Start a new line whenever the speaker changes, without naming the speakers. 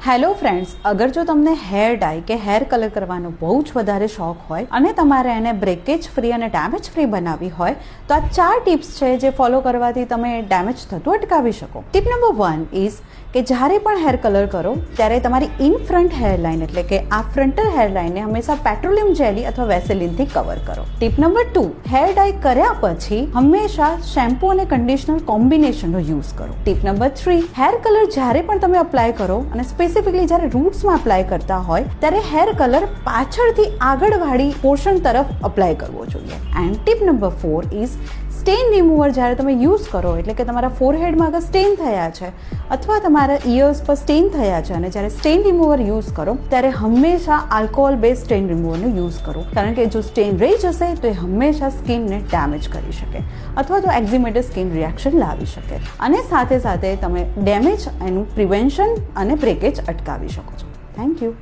Hello friends, અગર જો તમને હેર ડાય કે હેર કલર કરવાનો બહુ જ વધારે શોખ હોય અને તમારે એને બ્રેકેજ ફ્રી અને ડેમેજ ફ્રી બનાવવી હોય તો આ 4 ટિપ્સ છે જે ફોલો કરવાથી તમે ડેમેજ થતું અટકાવી શકો. ટિપ નંબર 1 ઇઝ કે જ્યારે પણ હેર કલર કરો ત્યારે તમારી ઇન ફ્રન્ટ હેરલાઇન એટલે કે આ ફ્રન્ટલ હેરલાઇનને હંમેશા પેટ્રોલિયમ જેલી અથવા વેસેલિનથી કવર કરો. ટિપ નંબર 2, હેર ડાય કર્યા પછી હંમેશા શેમ્પૂ અને કન્ડિશનર કોમ્બિનેશનનો યુઝ કરો. ટિપ નંબર 3, હેર કલર જ્યારે પણ તમે અપ્લાય કરો અને સ્પેસિફિકલી જ્યારે રૂટ્સમાં અપ્લાય કરતા હોય ત્યારે હેર કલર પાછળથી આગળવાળી પોર્શન તરફ અપ્લાય કરવો જોઈએ. And tip number 4 is stain remover જ્યારે તમે યુઝ કરો એટલે કે તમારા ફોરહેડમાં અગર સ્ટેન થયા છે અથવા તમારા ઇયર્સ પર સ્ટેન થયા છે અને જ્યારે સ્ટેન રિમૂવર યુઝ કરો ત્યારે હંમેશા આલ્કોહોલ બેઝ સ્ટેન રિમૂવરનો યુઝ કરો, કારણ કે જો સ્ટેન રહી જશે તો એ હંમેશા સ્કિનને ડેમેજ કરી શકે અથવા તો એક્ઝિમેટિક સ્કિન રિએક્શન લાવી શકે અને સાથે સાથે તમે ડેમેજ એનું પ્રિવેન્શન અને બ્રેકેજ અટકાવી શકો છો. Thank you.